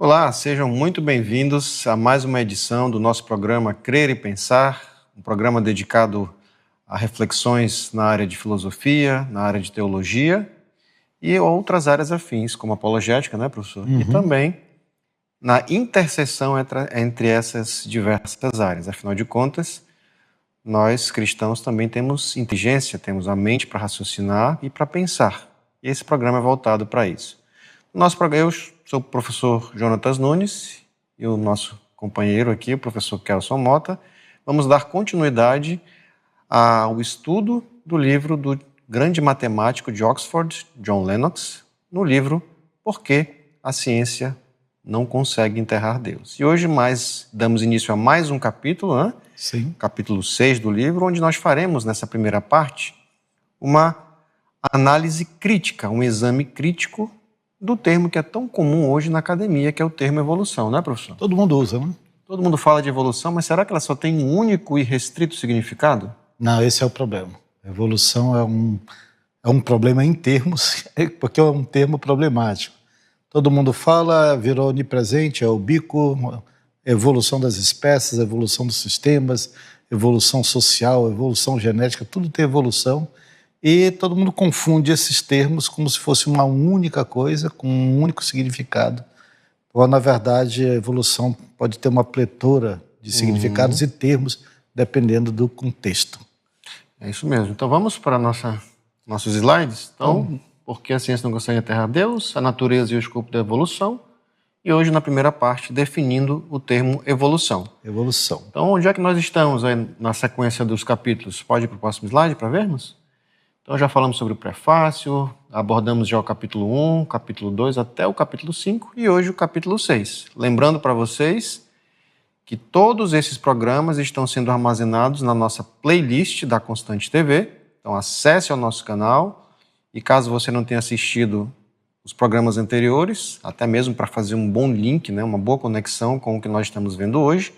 Olá, sejam muito bem-vindos a mais uma edição do nosso programa Crer e Pensar, um programa dedicado a reflexões na área de filosofia, na área de teologia e outras áreas afins, como apologética, né, professor? E também na interseção entre essas diversas áreas. Afinal de contas, nós cristãos também temos inteligência, temos a mente para raciocinar e para pensar. E esse programa é voltado para isso. Eu sou o professor Jonatas Nunes e o nosso companheiro aqui, o professor Kelson Mota, vamos dar continuidade ao estudo do livro do grande matemático de Oxford, John Lennox, no livro Por que a Ciência Não Consegue Enterrar Deus. E hoje damos início a mais um capítulo, né? Sim. Capítulo 6 do livro, onde nós faremos, nessa primeira parte, uma análise crítica, um exame crítico do termo que é tão comum hoje na academia, que é o termo evolução, né, professor? Todo mundo usa, né? Todo mundo fala de evolução, mas será que ela só tem um único e restrito significado? Não, esse é o problema. A evolução é um problema em termos, porque é um termo problemático. Todo mundo fala, virou onipresente, é ubíquo, evolução das espécies, evolução dos sistemas, evolução social, evolução genética, tudo tem evolução. E todo mundo confunde esses termos como se fosse uma única coisa, com um único significado. Ou, na verdade, a evolução pode ter uma pletora de significados e termos, dependendo do contexto. É isso mesmo. Então vamos para nossos slides. Então, por que a ciência não consegue enterrar Deus, a natureza e o escopo da evolução. E hoje, na primeira parte, definindo o termo evolução. Evolução. Então, onde é que nós estamos aí na sequência dos capítulos? Pode ir para o próximo slide para vermos? Então já falamos sobre o prefácio, abordamos já o capítulo 1, capítulo 2 até o capítulo 5 e hoje o capítulo 6. Lembrando para vocês que todos esses programas estão sendo armazenados na nossa playlist da Constante TV. Então acesse ao nosso canal e caso você não tenha assistido os programas anteriores, até mesmo para fazer um bom link, né, uma boa conexão com o que nós estamos vendo hoje,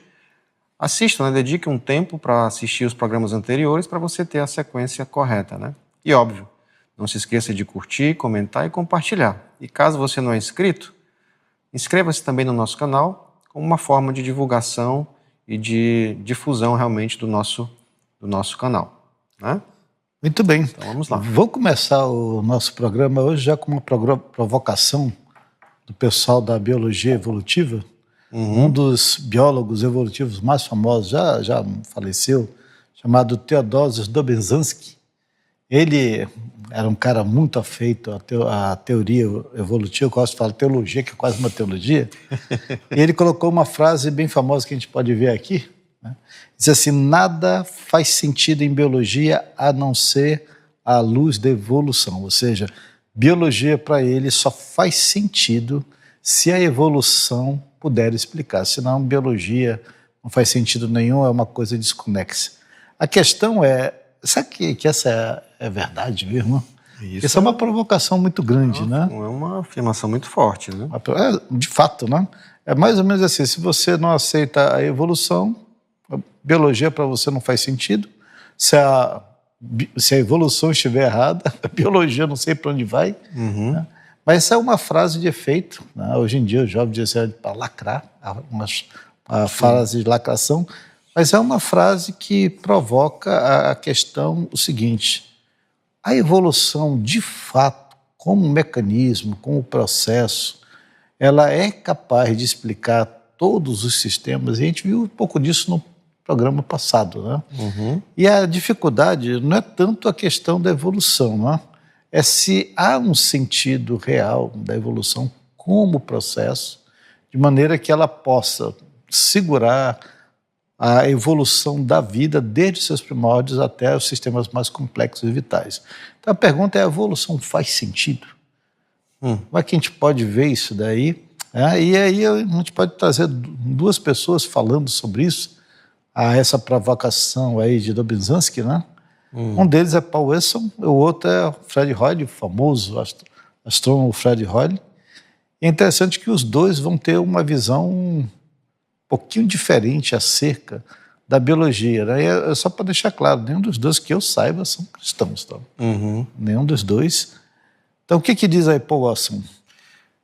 assista, né, dedique um tempo para assistir os programas anteriores para você ter a sequência correta, né? E óbvio, não se esqueça de curtir, comentar e compartilhar. E caso você não é inscrito, inscreva-se também no nosso canal como uma forma de divulgação e de difusão realmente do nosso canal, né? Muito bem. Então vamos lá. Vou começar o nosso programa hoje já com uma provocação do pessoal da biologia evolutiva. Um dos biólogos evolutivos mais famosos, já faleceu, chamado Theodosius Dobzhansky. Ele era um cara muito afeito à teoria evolutiva, eu gosto de falar teologia, que é quase uma teologia, e ele colocou uma frase bem famosa que a gente pode ver aqui, né? Diz assim: nada faz sentido em biologia a não ser a luz da evolução, ou seja, biologia para ele só faz sentido se a evolução puder explicar, senão biologia não faz sentido nenhum, é uma coisa desconexa. A questão é, sabe que essa é verdade mesmo? Essa é uma provocação muito grande, né? É uma afirmação muito forte, né? De fato, né? É mais ou menos assim, se você não aceita a evolução, a biologia para você não faz sentido. Se a evolução estiver errada, a biologia não sei para onde vai. Né? Mas essa é uma frase de efeito, né? Hoje em dia os jovens dizem para lacrar, uma frase de lacração, mas é uma frase que provoca a questão o seguinte: a evolução, de fato, como mecanismo, como processo, ela é capaz de explicar todos os sistemas, e a gente viu um pouco disso no programa passado, né? E a dificuldade não é tanto a questão da evolução, né? É se há um sentido real da evolução como processo, de maneira que ela possa segurar a evolução da vida desde seus primórdios até os sistemas mais complexos e vitais. Então a pergunta é: a evolução faz sentido? Como é que a gente pode ver isso daí? E aí a gente pode trazer duas pessoas falando sobre isso, a essa provocação aí de Dobzhansky, né? Um deles é Paul Wesson, o outro é Fred Hoyle, o famoso astrônomo Fred Hoyle. É interessante que os dois vão ter uma visão um pouquinho diferente acerca da biologia, né? É só para deixar claro, nenhum dos dois que eu saiba são cristãos, tá? Nenhum dos dois. Então o que diz aí Paul Wesson?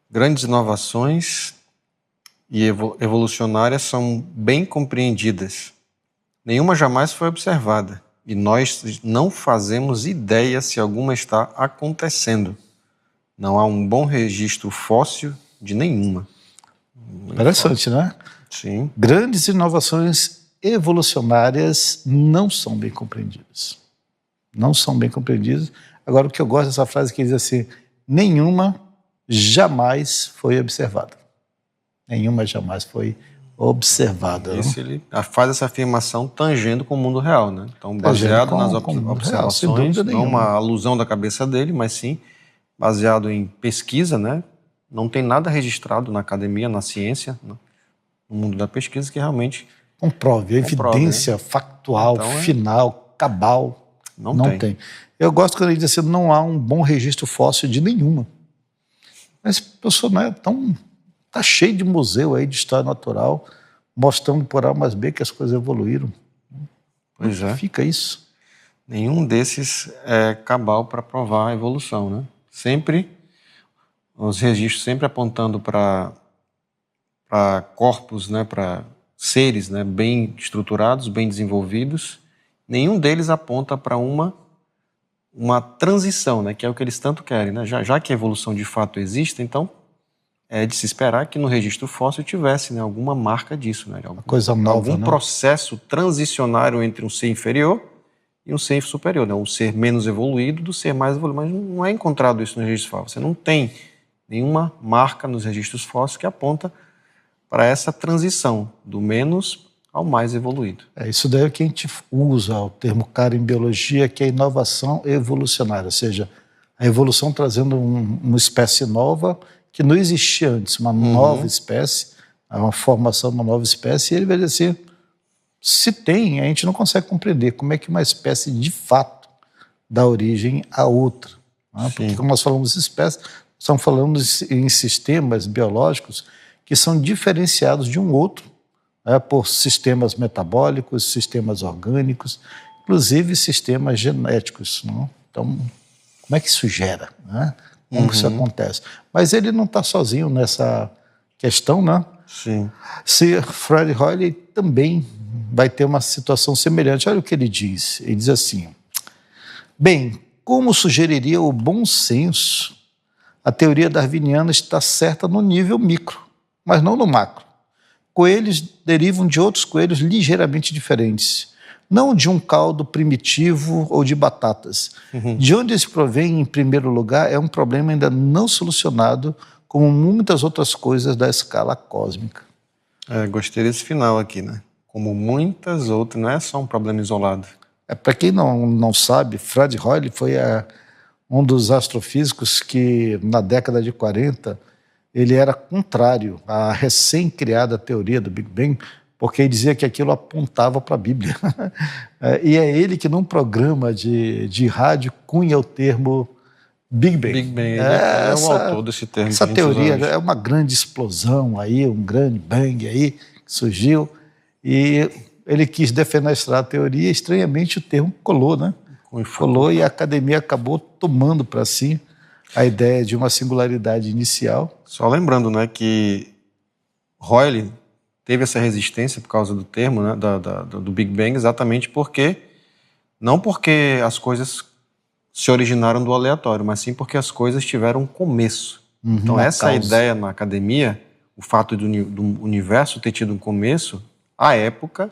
Grandes inovações e evolucionárias são bem compreendidas. Nenhuma jamais foi observada, e nós não fazemos ideia se alguma está acontecendo. Não há um bom registro fóssil de nenhuma. Interessante, né? Sim. Grandes inovações evolucionárias não são bem compreendidas. Não são bem compreendidas. Agora, o que eu gosto dessa frase que diz assim, nenhuma jamais foi observada. Nenhuma jamais foi observada. Ele faz essa afirmação tangendo com o mundo real, né? Então, baseado nas observações, real, não uma alusão da cabeça dele, mas sim baseado em pesquisa, né? Não tem nada registrado na academia, na ciência, no mundo da pesquisa, que realmente comprove, evidência, né? Factual, então, final, cabal. Não tem. Eu gosto quando ele diz assim, não há um bom registro fóssil de nenhuma. Mas, pessoal, não é tão... Está cheio de museu aí de história natural, mostrando por A mais B que as coisas evoluíram. Pois é. Fica isso. Nenhum desses é cabal para provar a evolução, né? Sempre, os registros sempre apontando para corpos, né? Para seres, né? Bem estruturados, bem desenvolvidos. Nenhum deles aponta para uma transição, né? Que é o que eles tanto querem, né? Já que a evolução de fato existe, então é de se esperar que no registro fóssil tivesse, né, alguma marca disso, né, coisa nova, algum processo transicionário entre um ser inferior e um ser superior, né, um ser menos evoluído do ser mais evoluído, mas não é encontrado isso no registro fóssil. Você não tem nenhuma marca nos registros fósseis que aponta para essa transição do menos ao mais evoluído. Isso daí é que a gente usa o termo caro em biologia, que é inovação evolucionária, ou seja, a evolução trazendo uma espécie nova que não existia antes, uma nova espécie, uma formação de uma nova espécie, e ele vai dizer assim, se tem, a gente não consegue compreender como é que uma espécie de fato dá origem a outra. Né? Porque quando nós falamos de espécies, estamos falando em sistemas biológicos que são diferenciados de um outro, né? Por sistemas metabólicos, sistemas orgânicos, inclusive sistemas genéticos. Né? Então, como é que isso gera, né? Como isso acontece. Mas ele não está sozinho nessa questão, né? Sim. Se Fred Hoyle também vai ter uma situação semelhante. Olha o que ele diz. Ele diz assim, bem, como sugeriria o bom senso, a teoria darwiniana está certa no nível micro, mas não no macro. Coelhos derivam de outros coelhos ligeiramente diferentes, não de um caldo primitivo ou de batatas. De onde eles provêm, em primeiro lugar, é um problema ainda não solucionado, como muitas outras coisas da escala cósmica. Gostei desse final aqui, né? Como muitas outras, não é só um problema isolado. Para quem não sabe, Fred Hoyle foi um dos astrofísicos que, na década de 40, ele era contrário à recém-criada teoria do Big Bang, porque ele dizia que aquilo apontava para a Bíblia. E é ele que, num programa de rádio, cunha o termo Big Bang. Big Bang, ele é o autor desse termo. Essa teoria é uma grande explosão aí, um grande bang aí, que surgiu, e ele quis defenestrar a teoria, e estranhamente o termo colou, né? Colou, e a academia acabou tomando para si a ideia de uma singularidade inicial. Só lembrando, né, que Hoyle teve essa resistência por causa do termo, né, do Big Bang, exatamente não porque as coisas se originaram do aleatório, mas sim porque as coisas tiveram um começo. Então essa ideia na academia, o fato do universo ter tido um começo, à época,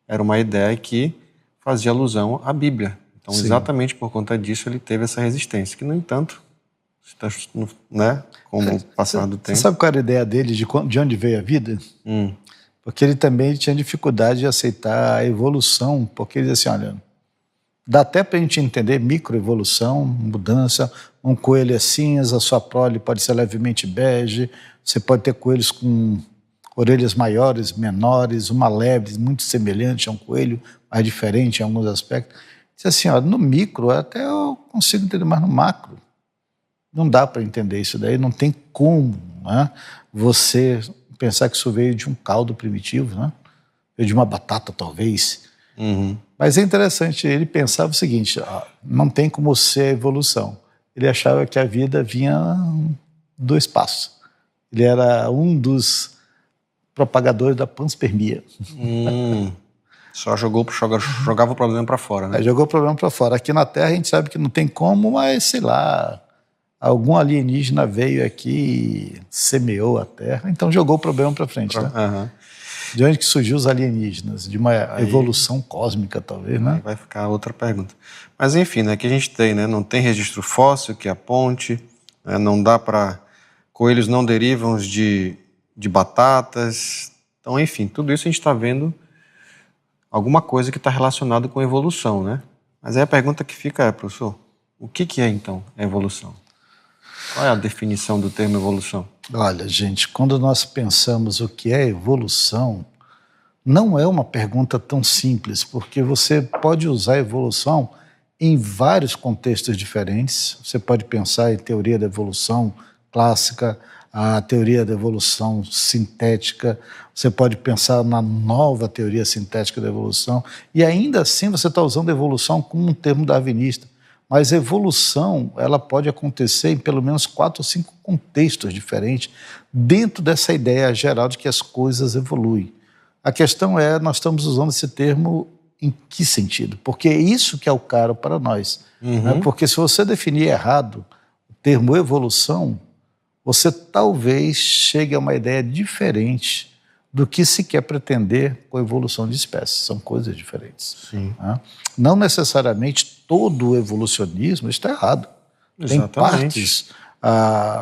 era uma ideia que fazia alusão à Bíblia. Então, exatamente por conta disso, ele teve essa resistência, que, no entanto, né, com o passar do tempo... Você sabe qual era a ideia dele, de onde veio a vida? Porque ele também tinha dificuldade de aceitar a evolução, porque ele dizia assim, olha, dá até para a gente entender microevolução, mudança, um coelho é cinza, sua prole pode ser levemente bege, você pode ter coelhos com orelhas maiores, menores, uma lebre muito semelhante a um coelho, mas diferente em alguns aspectos. Diz assim, ó, no micro até eu consigo entender, mas no macro não dá para entender isso daí, não tem como, né, você pensar que isso veio de um caldo primitivo, né, veio de uma batata talvez. Mas é interessante, ele pensava o seguinte, ó, não tem como ser a evolução. Ele achava que a vida vinha do espaço. Ele era um dos propagadores da panspermia. Só jogava o problema para fora, né? Jogou o problema para fora. Aqui na Terra a gente sabe que não tem como, mas sei lá, algum alienígena veio aqui e semeou a Terra, então jogou o problema para frente, né? Uhum. De onde que surgiu os alienígenas? De uma evolução cósmica, talvez, né? Aí vai ficar outra pergunta. Mas enfim, né, que a gente tem, né? Não tem registro fóssil que aponte, né, não dá para... Coelhos não derivam de batatas. Então, enfim, tudo isso a gente está vendo alguma coisa que está relacionada com evolução, né? Mas aí a pergunta que fica é, professor, o que é então a evolução? Qual é a definição do termo evolução? Olha, gente, quando nós pensamos o que é evolução, não é uma pergunta tão simples, porque você pode usar evolução em vários contextos diferentes. Você pode pensar em teoria da evolução clássica, a teoria da evolução sintética, você pode pensar na nova teoria sintética da evolução, e ainda assim você está usando evolução como um termo darwinista. Mas a evolução, ela pode acontecer em pelo menos 4 ou 5 contextos diferentes, dentro dessa ideia geral de que as coisas evoluem. A questão é, nós estamos usando esse termo em que sentido? Porque é isso que é o caro para nós. Né? Porque se você definir errado o termo evolução, você talvez chegue a uma ideia diferente do que se quer pretender com a evolução de espécies. São coisas diferentes. Sim. Né? Não necessariamente todo o evolucionismo está errado. Exatamente. Tem partes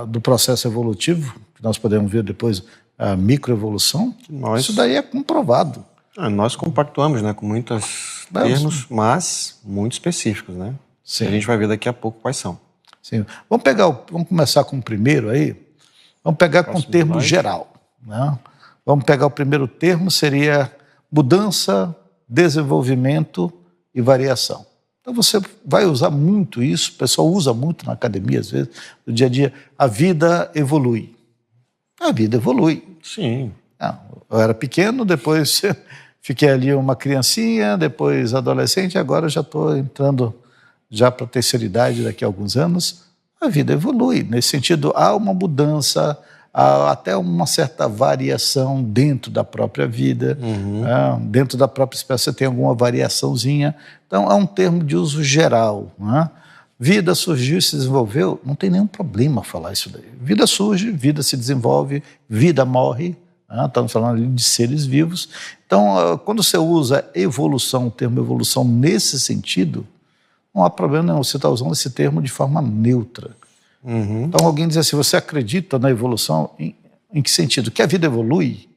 do processo evolutivo, que nós podemos ver depois, a microevolução, isso daí é comprovado. Nós compactuamos, né, com muitos termos, mas muito específicos, né? Sim. A gente vai ver daqui a pouco quais são. Sim. Vamos começar com o primeiro aí. Vamos pegar com o termo geral. Né? Vamos pegar o primeiro termo, seria mudança, desenvolvimento e variação. Então você vai usar muito isso, o pessoal usa muito na academia, às vezes, no dia a dia. A vida evolui. A vida evolui. Sim. Eu era pequeno, depois fiquei ali uma criancinha, depois adolescente, agora já estou entrando já para a terceira idade daqui a alguns anos. A vida evolui. Nesse sentido, há uma mudança, há até uma certa variação dentro da própria vida. Dentro da própria espécie você tem alguma variaçãozinha. Então, é um termo de uso geral. Né? Vida surgiu e se desenvolveu, não tem nenhum problema falar isso daí. Vida surge, vida se desenvolve, vida morre. Estamos falando ali de seres vivos. Então, quando você usa evolução, o termo evolução nesse sentido, não há problema nenhum, você está usando esse termo de forma neutra. Então alguém diz assim, você acredita na evolução? Em que sentido? Que a vida evolui?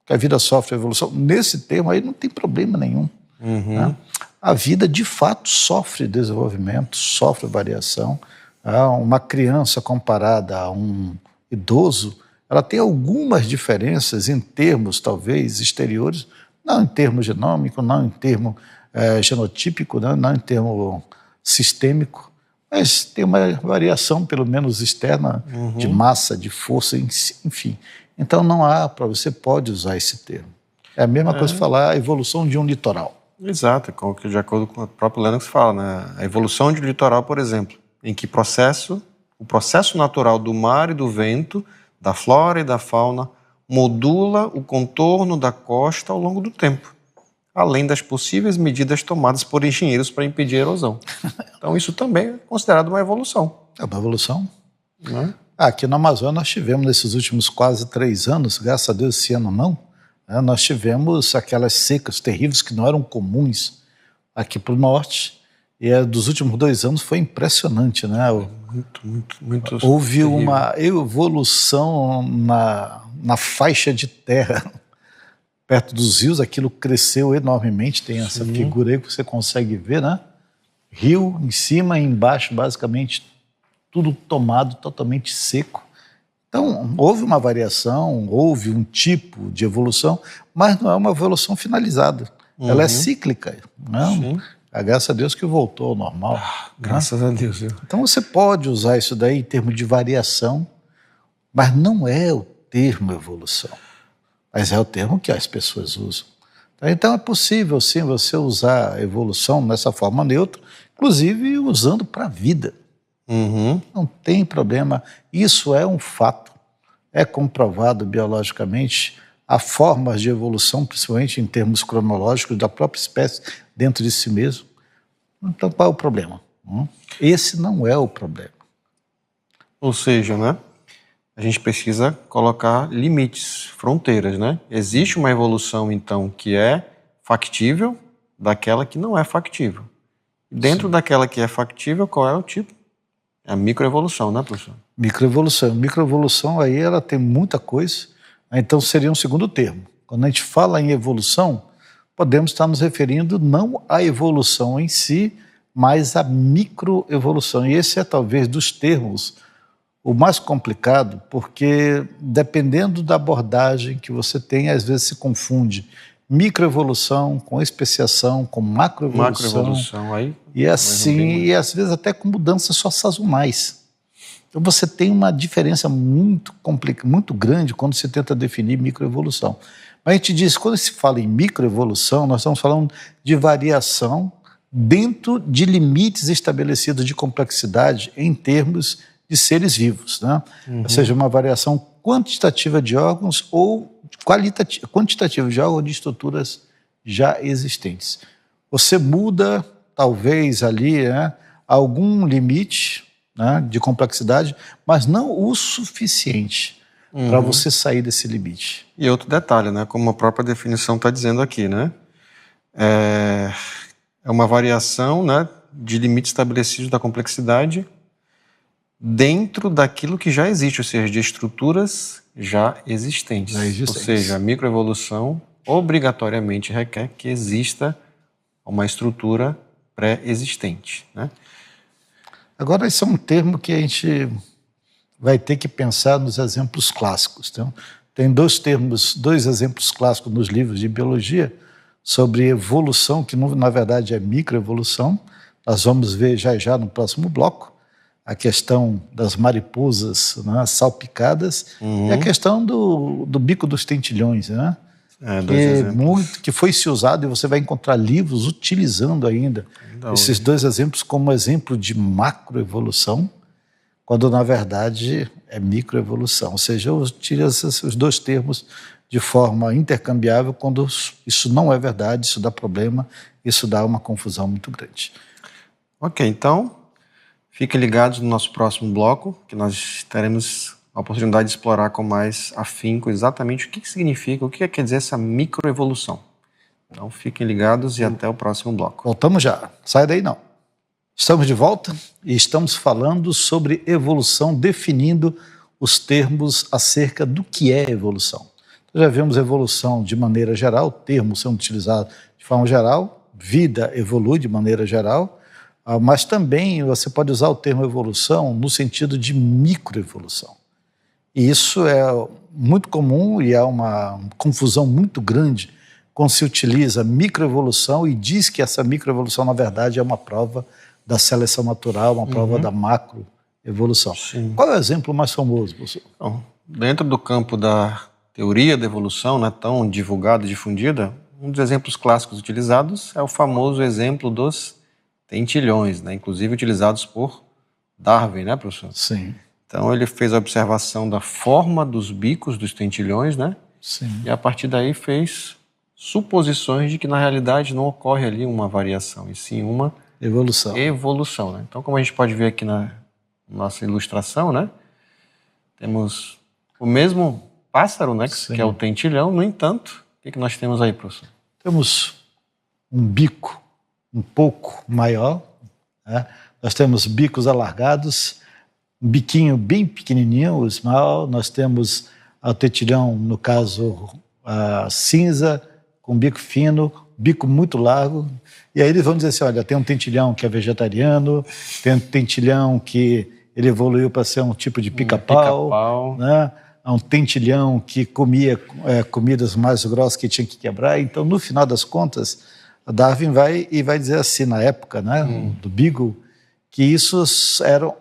Que a vida sofre evolução? Nesse termo aí não tem problema nenhum. Né? A vida de fato sofre desenvolvimento, sofre variação. Uma criança comparada a um idoso, ela tem algumas diferenças em termos talvez exteriores, não em termos genômico, não em termo genotípico, não em termo sistêmico, mas tem uma variação, pelo menos externa, de massa, de força, enfim. Então não há, você pode usar esse termo. É a mesma coisa que falar a evolução de um litoral. Exato, de acordo com o próprio Lennox fala, né? A evolução de um litoral, por exemplo, em que o processo natural do mar e do vento, da flora e da fauna, modula o contorno da costa ao longo do tempo, além das possíveis medidas tomadas por engenheiros para impedir a erosão. Então isso também é considerado uma evolução. É uma evolução. Né? Aqui no Amazonas nós tivemos, nesses últimos quase 3 anos, graças a Deus esse ano não, nós tivemos aquelas secas terríveis que não eram comuns aqui para o norte, e dos últimos 2 anos foi impressionante. Né? Muito Houve terrível. Uma evolução na faixa de terra, perto dos rios, aquilo cresceu enormemente, tem essa figura aí que você consegue ver, né? Rio em cima e embaixo, basicamente, tudo tomado, totalmente seco. Então, houve uma variação, houve um tipo de evolução, mas não é uma evolução finalizada. Ela é cíclica. Não? Graças a Deus que voltou ao normal. Graças a Deus. Então, você pode usar isso daí em termos de variação, mas não é o termo evolução. Mas é o termo que as pessoas usam. Então é possível, sim, você usar a evolução nessa forma neutra, inclusive usando para a vida. Não tem problema. Isso é um fato. É comprovado biologicamente há formas de evolução, principalmente em termos cronológicos, da própria espécie dentro de si mesmo. Então, qual é o problema? Esse não é o problema. Ou seja, né, a gente precisa colocar limites, fronteiras, né? Existe uma evolução, então, que é factível daquela que não é factível. Dentro Sim. daquela que é factível, qual é o tipo? É a microevolução, né, professor? Microevolução. Microevolução aí ela tem muita coisa, então seria um segundo termo. Quando a gente fala em evolução, podemos estar nos referindo não à evolução em si, mas à microevolução. E esse é talvez dos termos o mais complicado, porque dependendo da abordagem que você tem, às vezes se confunde microevolução com especiação, com macroevolução, aí. e assim, e às vezes até com mudanças só sazonais. Então você tem uma diferença muito grande quando se tenta definir microevolução. Mas a gente diz, quando se fala em microevolução, nós estamos falando de variação dentro de limites estabelecidos de complexidade em termos de seres vivos, né? Ou seja, uma variação quantitativa de órgãos ou quantitativa de órgãos de estruturas já existentes. Você muda, talvez, ali, né, algum limite, né, de complexidade, mas não o suficiente para você sair desse limite. E outro detalhe, né, como a própria definição está dizendo aqui, né, é uma variação, né, de limites estabelecidos da complexidade dentro daquilo que já existe, ou seja, de estruturas já existentes. Ou seja, a microevolução obrigatoriamente requer que exista uma estrutura pré-existente, né? Agora, esse é um termo que a gente vai ter que pensar nos exemplos clássicos. Então, tem dois exemplos clássicos nos livros de biologia sobre evolução, que na verdade é microevolução. Nós vamos ver já no próximo bloco a questão das mariposas, né, salpicadas, e a questão do bico dos tentilhões, né? Que foi se usado, e você vai encontrar livros utilizando ainda esses dois exemplos como exemplo de macroevolução, quando na verdade é microevolução. Ou seja, eu utilizo esses dois termos de forma intercambiável quando isso não é verdade, isso dá problema, isso dá uma confusão muito grande. Ok, então fiquem ligados no nosso próximo bloco, que nós teremos a oportunidade de explorar com mais afinco exatamente o que significa, o que quer dizer essa microevolução. Então fiquem ligados e até o próximo bloco. Voltamos já, sai daí não. Estamos de volta e estamos falando sobre evolução, definindo os termos acerca do que é evolução. Então, já vimos evolução de maneira geral, o termo sendo utilizado de forma geral, vida evolui de maneira geral, mas também você pode usar o termo evolução no sentido de microevolução. E isso é muito comum e há uma confusão muito grande quando se utiliza microevolução e diz que essa microevolução, na verdade, é uma prova da seleção natural, uma prova da macroevolução. Sim. Qual é o exemplo mais famoso, professor? Bom, dentro do campo da teoria da evolução, né, tão divulgada e difundida, um dos exemplos clássicos utilizados é o famoso exemplo dos tentilhões, né, inclusive utilizados por Darwin, né, professor? Sim. Então ele fez a observação da forma dos bicos dos tentilhões, né? Sim. E a partir daí fez suposições de que na realidade não ocorre ali uma variação, e sim uma evolução, né? Então, como a gente pode ver aqui na nossa ilustração, né? Temos o mesmo pássaro, né? Que é o tentilhão. No entanto, o que nós temos aí, professor? Temos um bico um pouco maior, né? Nós temos bicos alargados, um biquinho bem pequenininho, o small. Nós temos o tentilhão, no caso, cinza, com bico fino, bico muito largo. E aí eles vão dizer assim, olha, tem um tentilhão que é vegetariano, tem um tentilhão que ele evoluiu para ser um tipo de pica-pau, né? Há um tentilhão que comia comidas mais grossas que tinha que quebrar. Então, no final das contas, a Darwin vai dizer assim, na época, né, do Beagle, que isso eram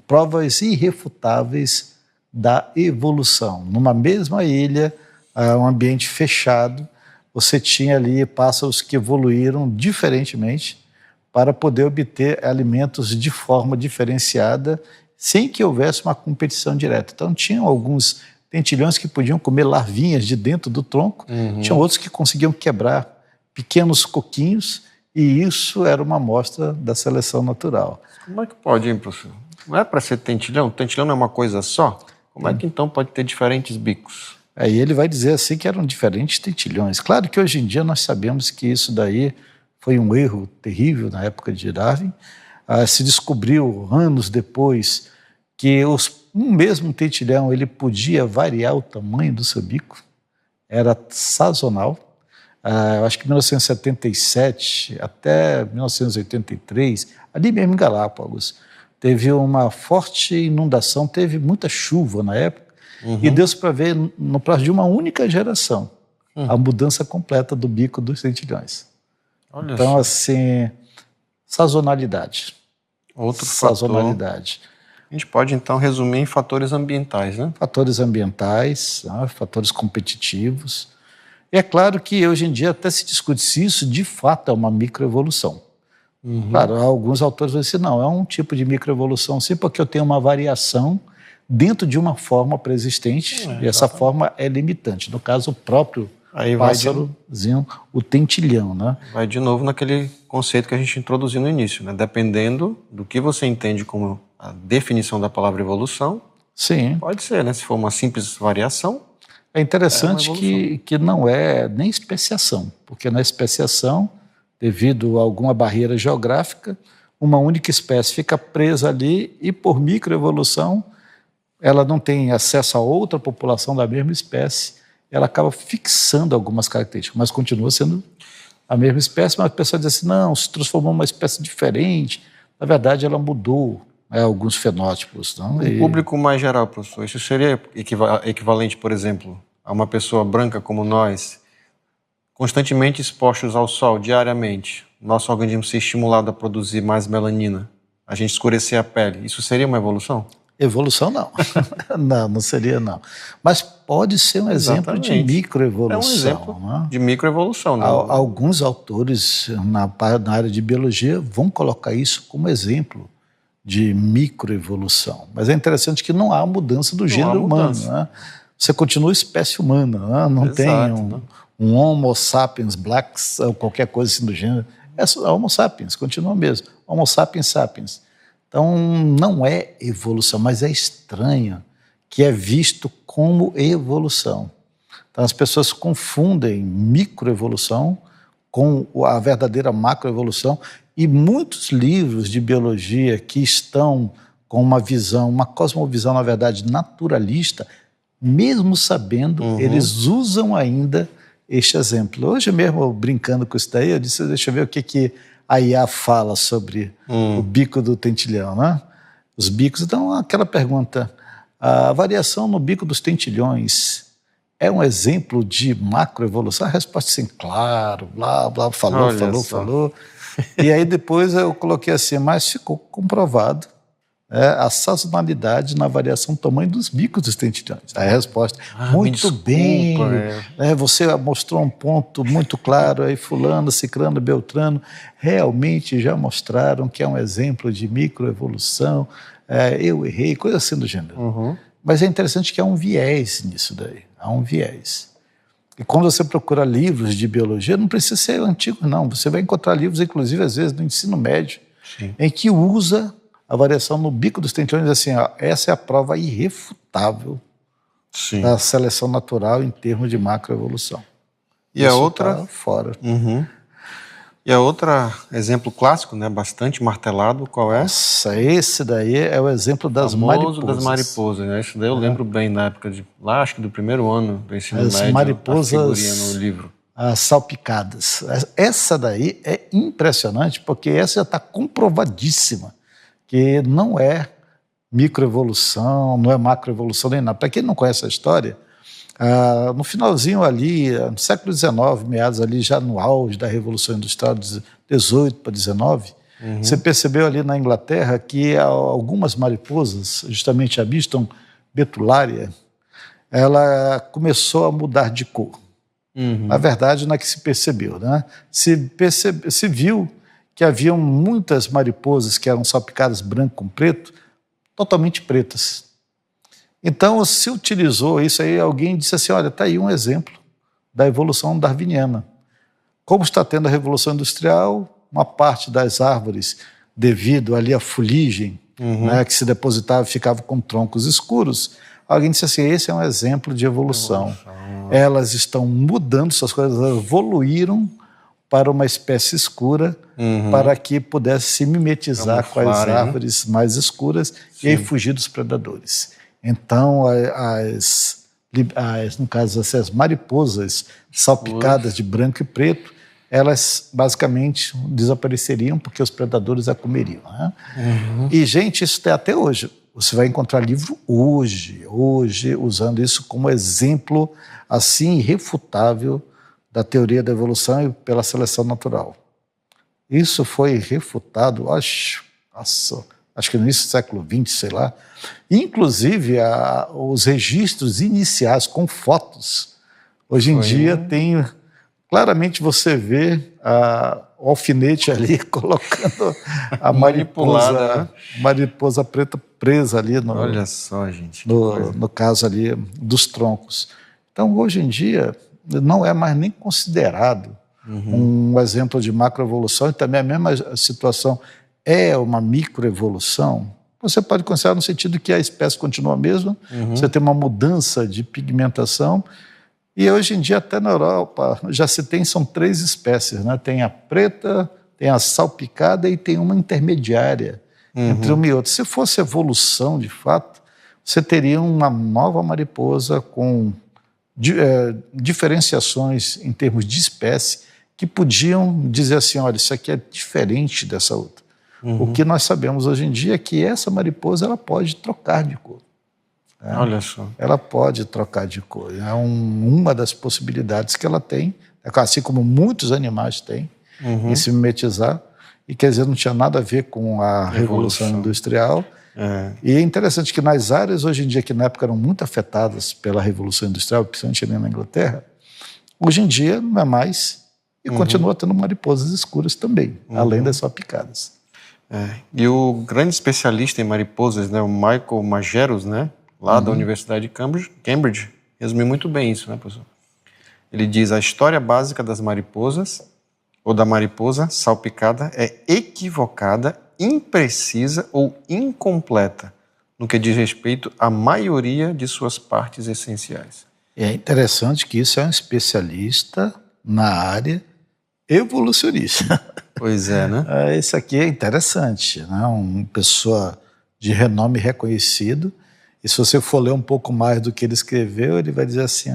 provas irrefutáveis da evolução. Numa mesma ilha, um ambiente fechado, você tinha ali pássaros que evoluíram diferentemente para poder obter alimentos de forma diferenciada, sem que houvesse uma competição direta. Então, tinham alguns tentilhões que podiam comer larvinhas de dentro do tronco, tinham outros que conseguiam quebrar pequenos coquinhos, e isso era uma amostra da seleção natural. Como é que pode, hein, professor? Não é para ser tentilhão? Tentilhão não é uma coisa só? Como é que então pode ter diferentes bicos? Aí ele vai dizer assim que eram diferentes tentilhões. Claro que hoje em dia nós sabemos que isso daí foi um erro terrível na época de Darwin. Se descobriu anos depois que um mesmo tentilhão ele podia variar o tamanho do seu bico, era sazonal. Eu acho que em 1977 até 1983, ali mesmo em Galápagos, teve uma forte inundação, teve muita chuva na época, e deu-se para ver no prazo de uma única geração a mudança completa do bico dos tentilhões. Olha então, só. assim, sazonalidade. Outro sazonalidade. Fator. A gente pode, então, resumir em fatores ambientais, né? Fatores ambientais, fatores competitivos. E é claro que hoje em dia até se discute se isso de fato é uma microevolução. Claro, alguns autores vão dizer, não, é um tipo de microevolução sim, porque eu tenho uma variação dentro de uma forma pré-existente, e essa forma é limitante. No caso, o próprio pássarozinho, o tentilhão, né? Vai de novo naquele conceito que a gente introduziu no início, né? Dependendo do que você entende como a definição da palavra evolução, sim, pode ser, né? Se for uma simples variação. É interessante que não é nem especiação, porque na especiação, devido a alguma barreira geográfica, uma única espécie fica presa ali e, por microevolução, ela não tem acesso a outra população da mesma espécie, ela acaba fixando algumas características, mas continua sendo a mesma espécie, mas a pessoa diz assim, não, se transformou numa espécie diferente, na verdade ela mudou alguns fenótipos. Não? Um público mais geral, professor, isso seria equivalente, por exemplo, a uma pessoa branca como nós, constantemente expostos ao sol diariamente, nosso organismo ser estimulado a produzir mais melanina, a gente escurecer a pele, isso seria uma evolução? Evolução não. não seria não. Mas pode ser um exemplo de microevolução. É um exemplo de microevolução. Né? Alguns autores na área de biologia vão colocar isso como exemplo de microevolução. Mas é interessante que não há mudança do gênero humano. Né? Você continua espécie humana, né? Não tem um Homo sapiens blacks ou qualquer coisa assim do gênero. É Homo sapiens, continua mesmo. Homo sapiens sapiens. Então, não é evolução, mas é estranho que é visto como evolução. Então, as pessoas confundem microevolução com a verdadeira macroevolução, e muitos livros de biologia que estão com uma visão, uma cosmovisão, na verdade, naturalista, mesmo sabendo, eles usam ainda este exemplo. Hoje mesmo, brincando com isso daí, eu disse, deixa eu ver o que a IA fala sobre o bico do tentilhão, né? Os bicos. Então, aquela pergunta, a variação no bico dos tentilhões é um exemplo de macroevolução? A resposta sim, claro, blá, blá, falou. E aí depois eu coloquei assim, mas ficou comprovado a sazonalidade na variação do tamanho dos bicos dos tentilhões. Aí a resposta, muito bem, você mostrou um ponto muito claro, aí fulano, ciclano, beltrano, realmente já mostraram que é um exemplo de microevolução, eu errei, coisa assim do gênero. Mas é interessante que há um viés nisso daí, há um viés. E quando você procura livros de biologia, não precisa ser antigo, não. Você vai encontrar livros, inclusive, às vezes, no ensino médio, em que usa a variação no bico dos tentilhões, assim, essa é a prova irrefutável da seleção natural em termos de macroevolução. E a outra? Tá fora. E a outra exemplo clássico, né, bastante martelado, qual é? Nossa, esse daí é o exemplo das mariposas. Das mariposas, né? Isso daí eu lembro bem na época lá, acho que do primeiro ano do ensino médio. As mariposas, a figurinha no livro. As salpicadas. Essa daí é impressionante, porque essa já está comprovadíssima, que não é microevolução, não é macroevolução nem nada. Para quem não conhece a história, no finalzinho ali, no século XIX, meados ali já no auge da Revolução Industrial, de 18 para 19, você percebeu ali na Inglaterra que algumas mariposas, justamente a Biston betulária, ela começou a mudar de cor. Na verdade, não é que se percebeu, né? Se viu que haviam muitas mariposas que eram salpicadas branco com preto, totalmente pretas. Então, se utilizou isso aí, alguém disse assim, olha, está aí um exemplo da evolução darwiniana. Como está tendo a Revolução Industrial, uma parte das árvores, devido ali à fuligem, né, que se depositava e ficava com troncos escuros, alguém disse assim, esse é um exemplo de evolução. Elas estão mudando suas coisas, elas evoluíram para uma espécie escura, para que pudesse se mimetizar com as árvores mais escuras e aí fugir dos predadores. Então, no caso, as mariposas salpicadas de branco e preto, elas basicamente desapareceriam porque os predadores a comeriam. Né? E, gente, isso tem até hoje. Você vai encontrar livro hoje, usando isso como exemplo assim irrefutável da teoria da evolução e pela seleção natural. Isso foi refutado, acho que no início do século XX, sei lá. Inclusive, os registros iniciais com fotos, hoje em dia tem... Claramente você vê o alfinete ali colocando a mariposa preta presa ali Olha só, gente. No caso ali dos troncos. Então, hoje em dia, não é mais nem considerado um exemplo de macroevolução, e também a mesma situação é uma microevolução. Você pode considerar no sentido que a espécie continua a mesma, você tem uma mudança de pigmentação, e hoje em dia, até na Europa, já se tem, são 3 espécies, né? Tem a preta, tem a salpicada e tem uma intermediária entre uma e outra. Se fosse evolução, de fato, você teria uma nova mariposa com diferenciações em termos de espécie que podiam dizer assim, olha, isso aqui é diferente dessa outra. O que nós sabemos hoje em dia é que essa mariposa ela pode trocar de cor. Olha só. Ela pode trocar de cor. É uma das possibilidades que ela tem, assim como muitos animais têm, em se mimetizar, e quer dizer, não tinha nada a ver com a Revolução Industrial. E é interessante que nas áreas hoje em dia, que na época eram muito afetadas pela Revolução Industrial, principalmente ali na Inglaterra, hoje em dia não é mais, e continua tendo mariposas escuras também, além das salpicadas. E o grande especialista em mariposas, né, o Michael Mageros, né, lá da Universidade de Cambridge, resumiu muito bem isso, né, professor? Ele diz, a história básica das mariposas, ou da mariposa salpicada, é equivocada, imprecisa ou incompleta no que diz respeito à maioria de suas partes essenciais. É interessante que isso é um especialista na área evolucionista. Pois é, né? Esse aqui é interessante, né? Uma pessoa de renome reconhecido, e se você for ler um pouco mais do que ele escreveu, ele vai dizer assim,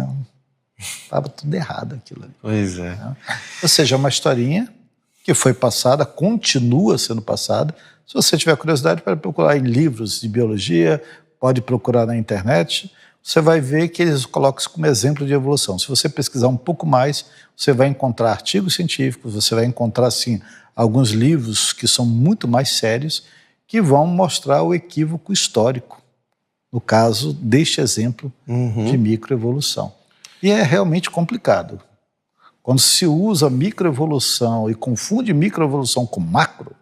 estava tudo errado aquilo ali. Pois é. Ou seja, é uma historinha que foi passada, continua sendo passada. Se você tiver curiosidade, pode procurar em livros de biologia, pode procurar na internet, você vai ver que eles colocam isso como exemplo de evolução. Se você pesquisar um pouco mais, você vai encontrar artigos científicos, você vai encontrar, assim, alguns livros que são muito mais sérios, que vão mostrar o equívoco histórico, no caso deste exemplo de microevolução. E é realmente complicado. Quando se usa microevolução e confunde microevolução com macro,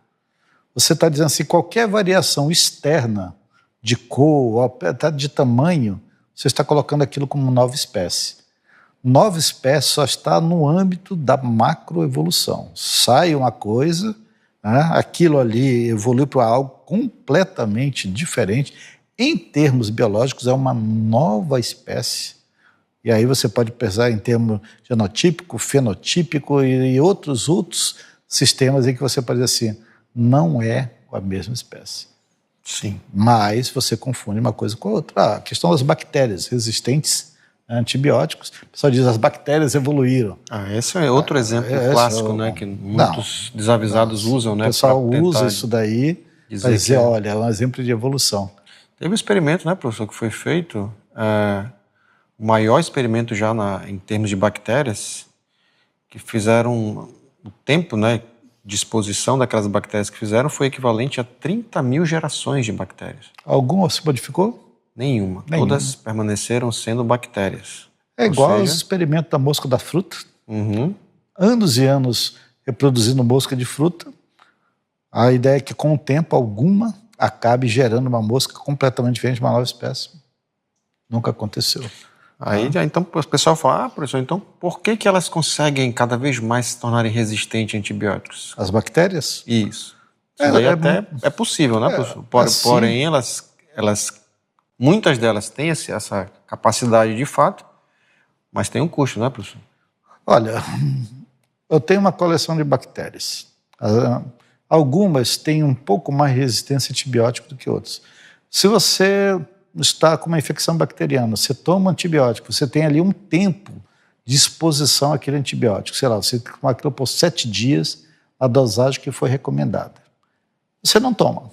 você está dizendo assim, qualquer variação externa de cor ou até de tamanho, você está colocando aquilo como nova espécie. Nova espécie só está no âmbito da macroevolução. Sai uma coisa, né, aquilo ali evolui para algo completamente diferente. Em termos biológicos, é uma nova espécie. E aí você pode pensar em termos genotípico, fenotípico e outros sistemas em que você pode dizer assim, não é a mesma espécie. Sim. Mas você confunde uma coisa com a outra. A questão das bactérias resistentes a antibióticos, o pessoal diz as bactérias evoluíram. Esse é outro exemplo clássico, né, que muitos desavisados usam, né? O pessoal usa isso daí para dizer, olha, é um exemplo de evolução. Teve um experimento, né, professor, que foi feito, o maior experimento já em termos de bactérias, que fizeram o tempo, né, de exposição daquelas bactérias que fizeram foi equivalente a 30 mil gerações de bactérias. Alguma se modificou? Nenhuma. Todas permaneceram sendo bactérias. É igual aos experimentos da mosca da fruta. Anos e anos reproduzindo mosca de fruta. A ideia é que com o tempo alguma acabe gerando uma mosca completamente diferente de uma nova espécie. Nunca aconteceu. Aí, então, o pessoal fala, professor, então por que elas conseguem cada vez mais se tornarem resistentes a antibióticos? As bactérias? Isso. Isso daí até é possível, né, professor? Porém, muitas delas têm essa capacidade de fato, mas tem um custo, né, professor? Olha, eu tenho uma coleção de bactérias. Algumas têm um pouco mais resistência a antibiótico do que outras. Se você está com uma infecção bacteriana, você toma antibiótico, você tem ali um tempo de exposição àquele antibiótico. Sei lá, você toma aquilo por 7 dias, a dosagem que foi recomendada. Você não toma.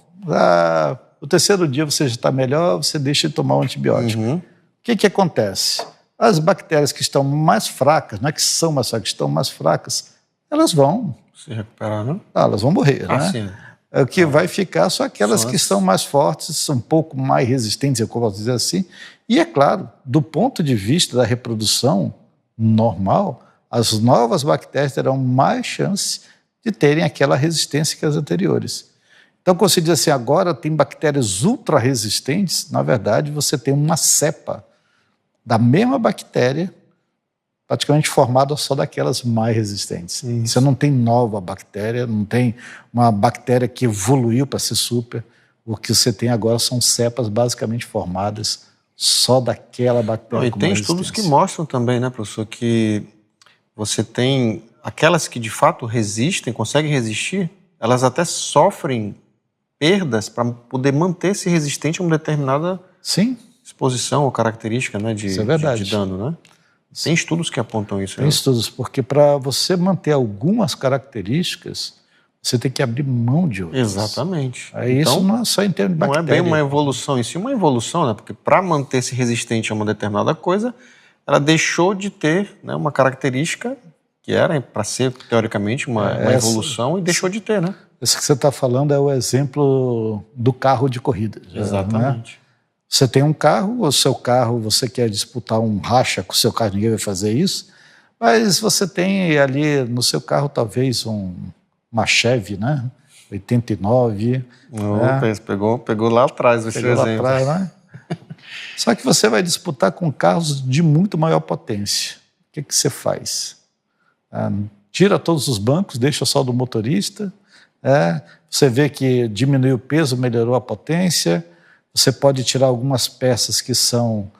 O terceiro dia você já está melhor, você deixa de tomar o antibiótico. O que acontece? As bactérias que estão mais fracas, não é que são mais fracas, que estão mais fracas, elas vão se recuperar, não? Elas vão morrer, né? Sim. O que vai ficar são aquelas que são mais fortes, são um pouco mais resistentes, eu posso dizer assim. E é claro, do ponto de vista da reprodução normal, as novas bactérias terão mais chance de terem aquela resistência que as anteriores. Então, quando você diz assim, agora tem bactérias ultra resistentes, na verdade você tem uma cepa da mesma bactéria, praticamente formada só daquelas mais resistentes. Isso. Você não tem nova bactéria, não tem uma bactéria que evoluiu para ser super. O que você tem agora são cepas basicamente formadas só daquela bactéria. E tem estudos que mostram também, né, professor, que você tem aquelas que de fato resistem, conseguem resistir, elas até sofrem perdas para poder manter-se resistente a uma determinada exposição ou característica, né, de dano, né? Tem estudos que apontam isso. Tem estudos, porque para você manter algumas características, você tem que abrir mão de outras. Exatamente. Aí então, isso não é só em termos de bactéria. Não é bem uma evolução em si, uma evolução, né? Porque para manter-se resistente a uma determinada coisa, ela deixou de ter, né, uma característica que era para ser, teoricamente, uma evolução e deixou de ter, né? Esse que você está falando é o exemplo do carro de corrida. Exatamente. Né? Você tem um carro, o seu carro, você quer disputar um racha com o seu carro, ninguém vai fazer isso, mas você tem ali no seu carro talvez uma Chevy, né? 89. Né? Pegou lá atrás esse exemplo. Lá atrás, né? Só que você vai disputar com carros de muito maior potência. O que você faz? Tira todos os bancos, deixa só do motorista, você vê que diminuiu o peso, melhorou a potência. Você pode tirar algumas peças que são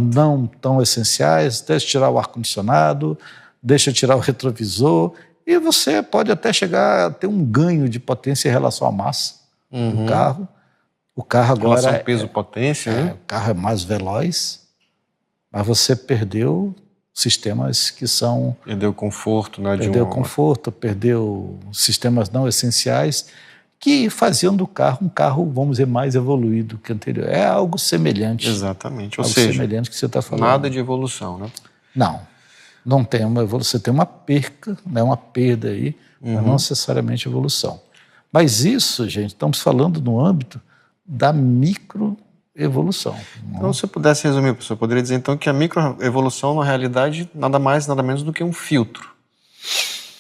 não tão essenciais, deixa tirar o ar-condicionado, deixa tirar o retrovisor, e você pode até chegar a ter um ganho de potência em relação à massa do carro. O carro agora em relação ao peso-potência, né? O carro é mais veloz, mas você perdeu sistemas que são... Perdeu conforto, né? Perdeu conforto, perdeu sistemas não essenciais, que faziam do carro um carro, vamos dizer, mais evoluído que o anterior. É algo semelhante. Exatamente. Ou algo seja, semelhante que você está falando. Nada de evolução, né? Não tem uma evolução. Você tem uma perca, né, uma perda aí, mas não necessariamente evolução. Mas isso, gente, estamos falando no âmbito da microevolução. Então, se eu pudesse resumir, professor, eu poderia dizer então que a microevolução, na realidade, nada mais, nada menos do que um filtro.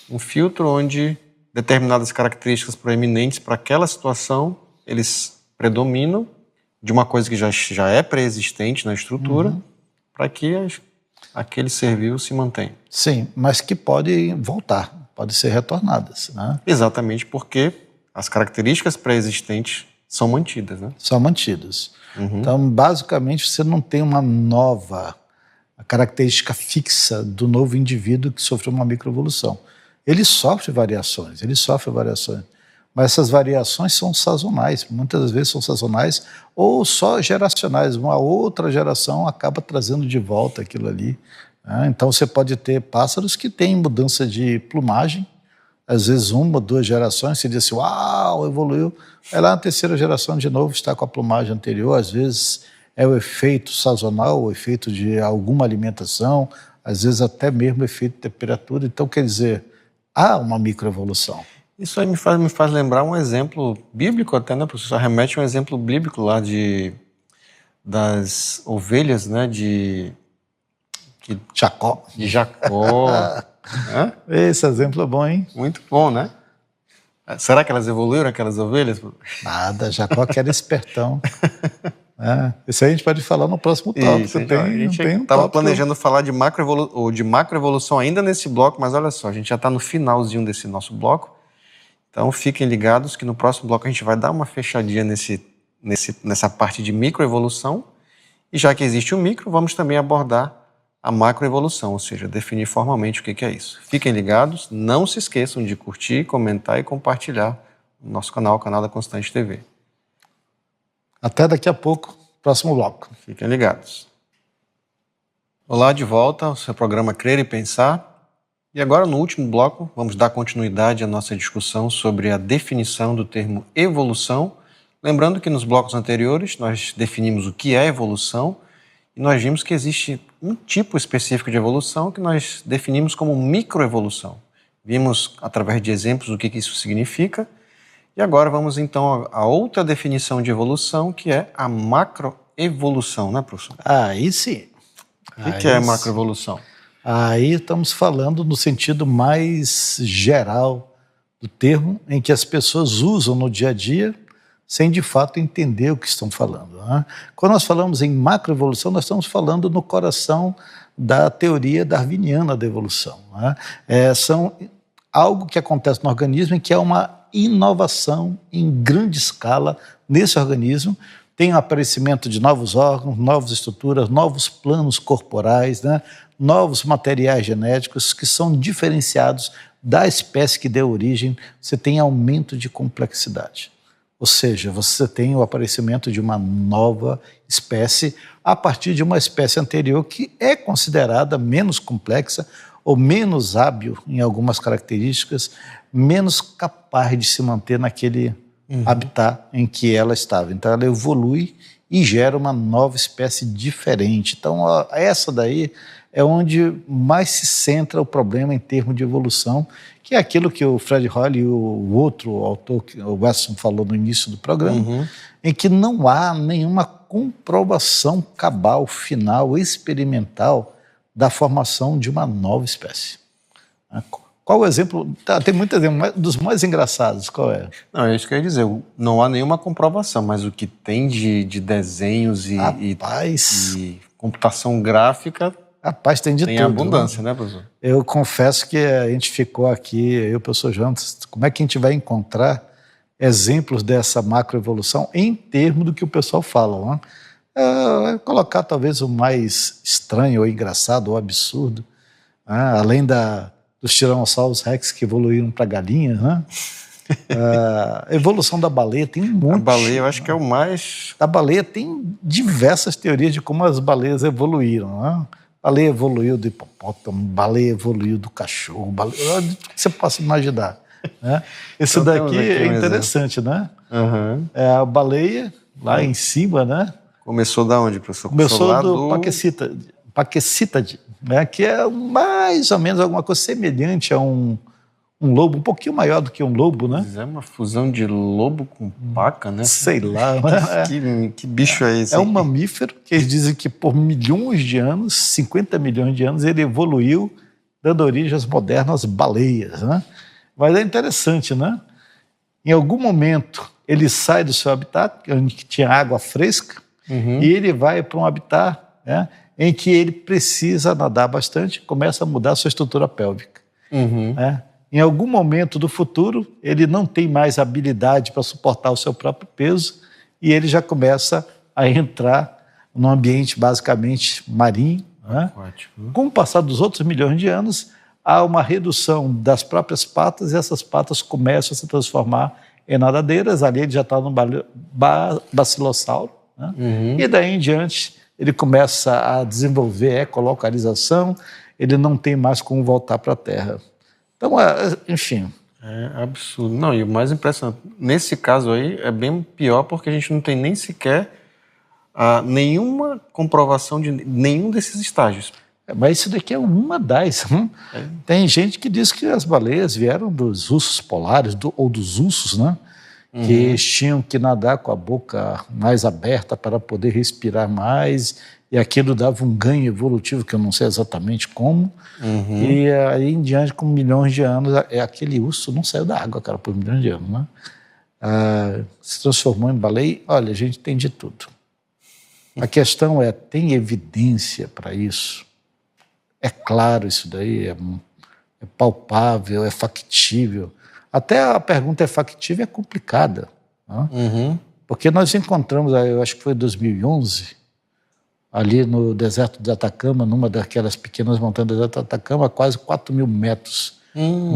Um filtro onde determinadas características proeminentes para aquela situação, eles predominam de uma coisa que já é pré-existente na estrutura, para que aquele ser vivo se mantenha. Sim, mas que pode voltar, pode ser retornadas, né? Exatamente, porque as características pré-existentes são mantidas, né? São mantidas. Então, basicamente, você não tem uma nova característica fixa do novo indivíduo que sofreu uma microevolução. Ele sofre variações, mas essas variações são sazonais, muitas vezes são sazonais ou só geracionais, uma outra geração acaba trazendo de volta aquilo ali. Então você pode ter pássaros que têm mudança de plumagem, às vezes 1 ou 2 gerações, você diz assim, uau, evoluiu, aí lá na terceira geração de novo está com a plumagem anterior, às vezes é o efeito sazonal, o efeito de alguma alimentação, às vezes até mesmo o efeito de temperatura, então quer dizer, há uma microevolução. Isso aí me faz lembrar um exemplo bíblico até, né, professor? Remete a um exemplo bíblico lá das ovelhas, né, de Jacó. Esse exemplo é bom, hein? Muito bom, né? Será que elas evoluíram, aquelas ovelhas? Nada, Jacó que era espertão. Isso aí a gente pode falar no próximo tópico. Isso, a gente estava planejando falar de macroevolução ainda nesse bloco, mas olha só, a gente já está no finalzinho desse nosso bloco. Então fiquem ligados que no próximo bloco a gente vai dar uma fechadinha nessa parte de microevolução. E já que existe o micro, vamos também abordar a macroevolução, ou seja, definir formalmente o que é isso. Fiquem ligados, não se esqueçam de curtir, comentar e compartilhar o nosso canal, o canal da Constante TV. Até daqui a pouco, próximo bloco. Fiquem ligados. Olá, de volta ao seu programa Crer e Pensar. E agora, no último bloco, vamos dar continuidade à nossa discussão sobre a definição do termo evolução. Lembrando que nos blocos anteriores nós definimos o que é evolução e nós vimos que existe um tipo específico de evolução que nós definimos como microevolução. Vimos através de exemplos o que isso significa e agora vamos então a outra definição de evolução, que é a macroevolução, né, professor? Aí sim. O que é macroevolução? Aí estamos falando no sentido mais geral do termo, em que as pessoas usam no dia a dia sem de fato entender o que estão falando. Quando nós falamos em macroevolução, nós estamos falando no coração da teoria darwiniana da evolução. São algo que acontece no organismo em que é uma inovação em grande escala nesse organismo. Tem o aparecimento de novos órgãos, novas estruturas, novos planos corporais, novos materiais genéticos que são diferenciados da espécie que deu origem. Você tem aumento de complexidade. Ou seja, você tem o aparecimento de uma nova espécie a partir de uma espécie anterior que é considerada menos complexa ou menos hábil em algumas características, menos capaz de se manter naquele habitat em que ela estava. Então ela evolui e gera uma nova espécie diferente. Então essa daí é onde mais se centra o problema em termos de evolução, que é aquilo que o Fred Hoyle e o outro autor, o Weston, falou no início do programa, em que não há nenhuma comprovação cabal, final, experimental da formação de uma nova espécie. Qual o exemplo? Tem muitos exemplos, dos mais engraçados, qual é? Não, é isso que eu ia dizer, não há nenhuma comprovação, mas o que tem de desenhos e computação gráfica... Rapaz, tem de tudo. Tem abundância, né, professor? Eu confesso que a gente ficou aqui, eu e o professor Jantos, como é que a gente vai encontrar exemplos dessa macroevolução em termos do que o pessoal fala? Colocar talvez o mais estranho ou engraçado ou absurdo, além dos tiranossauros rex que evoluíram para galinhas, a evolução da baleia tem um monte. A baleia eu acho que é o mais... A baleia tem diversas teorias de como as baleias evoluíram, Baleia evoluiu do hipopótamo, baleia evoluiu do cachorro, baleia, o que você possa imaginar. Esse então, daqui é interessante, né? A baleia, lá em cima, Começou da onde, professor? Começou do Paquecítade, que é mais ou menos alguma coisa semelhante a um lobo, um pouquinho maior do que um lobo, né? É uma fusão de lobo com paca, né? Sei lá. Que bicho é esse? É um mamífero que eles dizem que por milhões de anos, 50 milhões de anos, ele evoluiu, dando origem às modernas baleias, Mas é interessante, Em algum momento, ele sai do seu habitat, onde tinha água fresca, e ele vai para um habitat em que ele precisa nadar bastante, começa a mudar a sua estrutura pélvica. Em algum momento do futuro, ele não tem mais habilidade para suportar o seu próprio peso e ele já começa a entrar num ambiente basicamente marinho. Com o passar dos outros milhões de anos, há uma redução das próprias patas e essas patas começam a se transformar em nadadeiras. Ali ele já está no bacilossauro. E daí em diante, ele começa a desenvolver ecolocalização, ele não tem mais como voltar para a Terra. Então, enfim... É absurdo. Não, e o mais impressionante, nesse caso aí, é bem pior porque a gente não tem nem sequer nenhuma comprovação de nenhum desses estágios. Mas isso daqui é uma das. Tem gente que diz que as baleias vieram dos ursos polares, ou dos ursos, que tinham que nadar com a boca mais aberta para poder respirar mais, e aquilo dava um ganho evolutivo que eu não sei exatamente como, e aí em diante, com milhões de anos, aquele urso não saiu da água, por milhões de anos, se transformou em baleia. Olha, a gente tem de tudo. A questão é, tem evidência para isso? É claro isso daí, é palpável, é factível. Até a pergunta é factível é complicada, né? Porque nós encontramos, eu acho que foi em 2011, ali no deserto do Atacama, numa daquelas pequenas montanhas do deserto do Atacama, quase 4.000 metros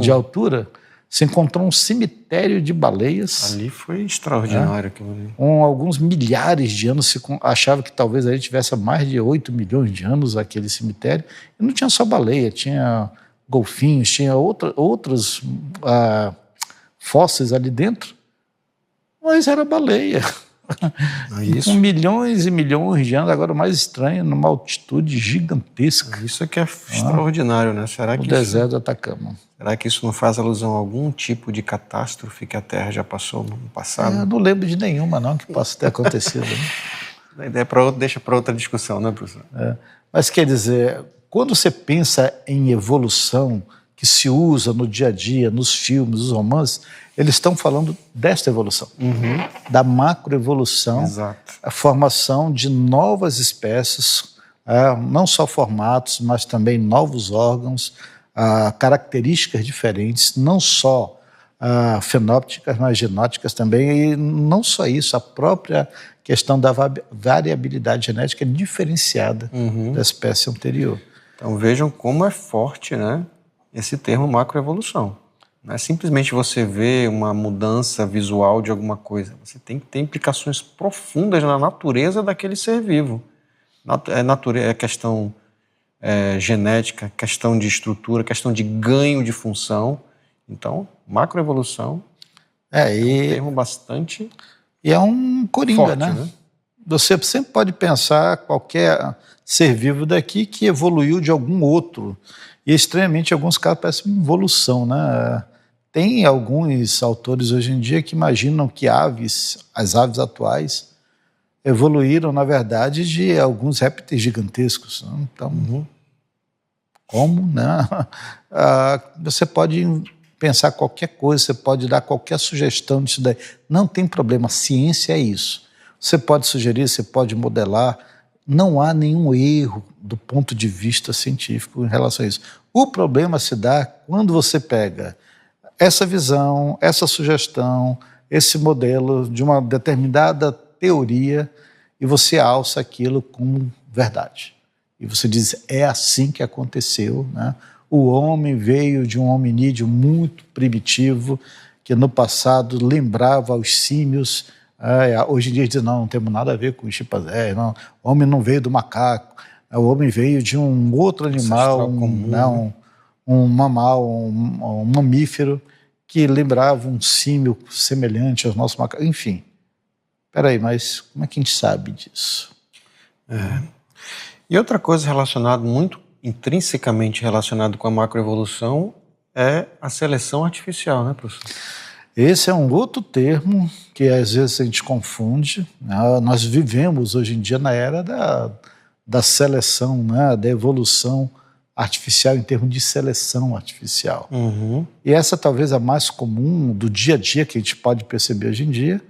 de altura, se encontrou um cemitério de baleias. Ali foi extraordinário aquilo ali. Com alguns milhares de anos, se achava que talvez aí tivesse mais de 8 milhões de anos aquele cemitério. E não tinha só baleia, tinha golfinhos, tinha outros fósseis ali dentro, mas era baleia. Com milhões e milhões de anos, agora o mais estranho, numa altitude gigantesca. Isso é que é extraordinário, né? Será que o deserto do Atacama. Será que isso não faz alusão a algum tipo de catástrofe que a Terra já passou no passado? Eu não lembro de nenhuma, não, que possa ter acontecido. Né? A ideia deixa para outra discussão, né, professor? Mas quer dizer, quando você pensa em evolução, que se usa no dia a dia, nos filmes, nos romances, eles estão falando desta evolução, da macroevolução, a formação de novas espécies, não só formatos, mas também novos órgãos, características diferentes, não só fenóticas, mas genóticas também, e não só isso, a própria questão da variabilidade genética é diferenciada da espécie anterior. Então vejam como é forte, né, esse termo macroevolução. Não é simplesmente você ver uma mudança visual de alguma coisa, você tem que ter implicações profundas na natureza daquele ser vivo. É questão genética, questão de estrutura, questão de ganho de função. Então, macroevolução é um termo bastante e é um coringa, forte, né? Você sempre pode pensar qualquer ser vivo daqui que evoluiu de algum outro. E, estranhamente, em alguns casos parece uma evolução, né? Tem alguns autores hoje em dia que imaginam que as aves atuais, evoluíram, na verdade, de alguns répteis gigantescos. Né? Então, como, né? Você pode pensar qualquer coisa, você pode dar qualquer sugestão disso daí. Não tem problema, ciência é isso. Você pode sugerir, você pode modelar, não há nenhum erro do ponto de vista científico em relação a isso. O problema se dá quando você pega essa visão, essa sugestão, esse modelo de uma determinada teoria e você alça aquilo como verdade. E você diz, é assim que aconteceu, né? O homem veio de um hominídeo muito primitivo, que no passado lembrava os símios. Hoje em dia diz, não temos nada a ver com o chimpanzé, não. O homem não veio do macaco, o homem veio de um outro animal, um mamal, um mamífero, que lembrava um símio semelhante aos nossos macacos. Enfim, peraí, mas como é que a gente sabe disso? E outra coisa relacionada, muito intrinsecamente relacionada com a macroevolução, é a seleção artificial, né, professor? Esse é um outro termo que às vezes a gente confunde. Nós vivemos hoje em dia na era da seleção, né, da evolução artificial em termos de seleção artificial. E essa talvez é a mais comum do dia a dia que a gente pode perceber hoje em dia,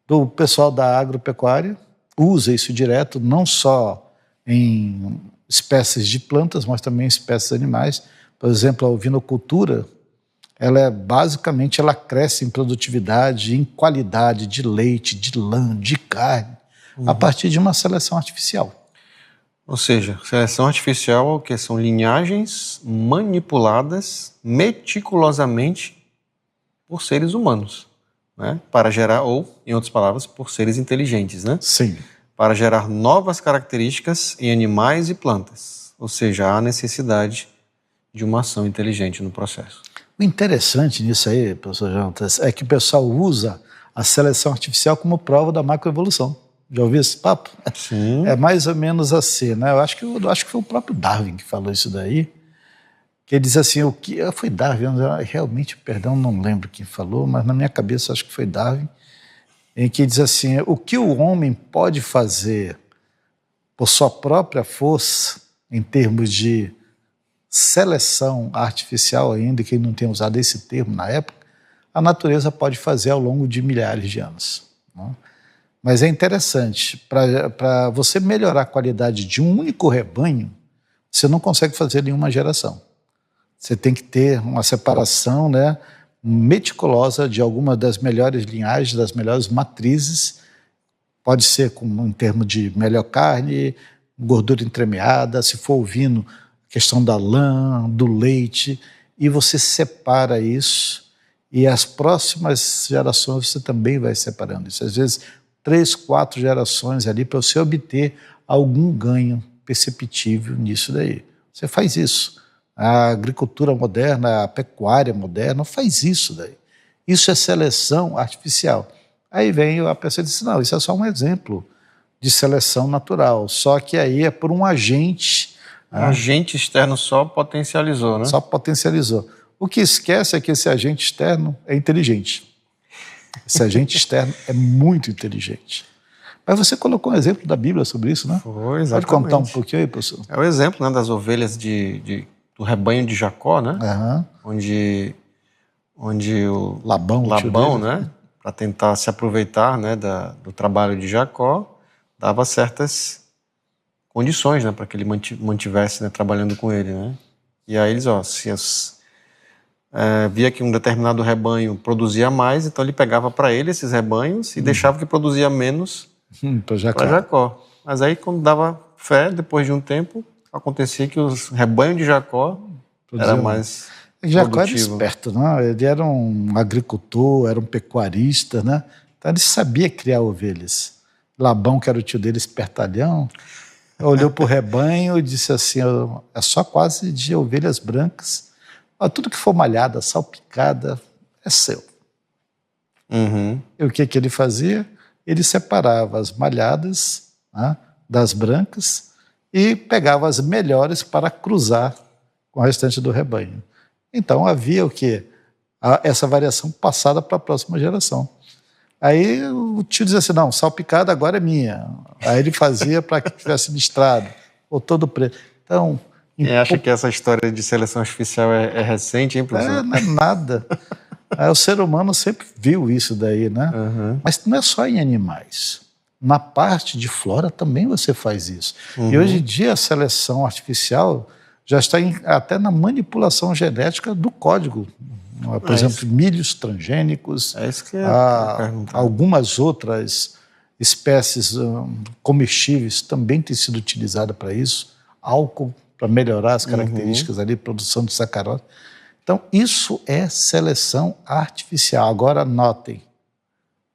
do pessoal da agropecuária, usa isso direto, não só em espécies de plantas, mas também em espécies animais. Por exemplo, a ovinocultura, basicamente ela cresce em produtividade, em qualidade de leite, de lã, de carne, a partir de uma seleção artificial. Ou seja, seleção artificial, que são linhagens manipuladas meticulosamente por seres humanos, né? Para gerar, ou, em outras palavras, por seres inteligentes, né? Sim. Para gerar novas características em animais e plantas. Ou seja, há necessidade de uma ação inteligente no processo. O interessante nisso aí, professor Jonas, é que o pessoal usa a seleção artificial como prova da macroevolução. Já ouviu esse papo? Sim. É mais ou menos assim, né? Eu acho que foi o próprio Darwin que falou isso daí, que ele diz assim, foi Darwin, realmente, perdão, não lembro quem falou, mas na minha cabeça acho que foi Darwin, em que diz assim, o que o homem pode fazer por sua própria força, em termos de seleção artificial ainda, que ele não tem usado esse termo na época, a natureza pode fazer ao longo de milhares de anos. Né? Mas é interessante, para você melhorar a qualidade de um único rebanho, você não consegue fazer nenhuma geração. Você tem que ter uma separação, né, meticulosa de alguma das melhores linhagens, das melhores matrizes. Pode ser em termos de melhor carne, gordura entremeada, se for ovino, questão da lã, do leite, e você separa isso, e as próximas gerações você também vai separando isso. Às vezes, 3, 4 gerações ali para você obter algum ganho perceptível nisso daí. Você faz isso. A agricultura moderna, a pecuária moderna faz isso daí. Isso é seleção artificial. Aí vem a pessoa e diz, não, isso é só um exemplo de seleção natural, só que aí é por um agente. Um agente externo só potencializou, né? Só potencializou. O que esquece é que esse agente externo é inteligente. Esse agente externo é muito inteligente. Mas você colocou um exemplo da Bíblia sobre isso, né? Foi, exatamente. Pode contar um pouquinho aí, professor? É o exemplo, né, das ovelhas do rebanho de Jacó, né? Onde o Labão, né, para tentar se aproveitar, né, do trabalho de Jacó, dava certas condições, né, para que ele mantivesse, né, trabalhando com ele, né? E aí eles, via que um determinado rebanho produzia mais, então ele pegava para ele esses rebanhos e deixava que produzia menos para Jacó. Mas aí, quando dava fé, depois de um tempo, acontecia que os rebanhos de Jacó era mais Jacó produtivo. era esperto, né? Ele era um agricultor, era um pecuarista, né? Então ele sabia criar ovelhas. Labão, que era o tio dele, espertalhão, olhou para o rebanho e disse assim, é só quase de ovelhas brancas. Tudo que for malhada, salpicada, é seu. E o que ele fazia? Ele separava as malhadas, né, das brancas e pegava as melhores para cruzar com o restante do rebanho. Então havia o quê? Essa variação passada para a próxima geração. Aí o tio dizia assim, não, salpicada agora é minha. Aí ele fazia para que tivesse listrado, ou todo preto. Então... acha que essa história de seleção artificial é recente, hein, professor? Não é nada. O ser humano sempre viu isso daí, né? Mas não é só em animais. Na parte de flora também você faz isso. E hoje em dia a seleção artificial já está até na manipulação genética do código. Por exemplo, milhos transgênicos, algumas outras espécies comestíveis também têm sido utilizadas para isso, álcool para melhorar as características ali, produção de sacarose. Então, isso é seleção artificial. Agora, notem,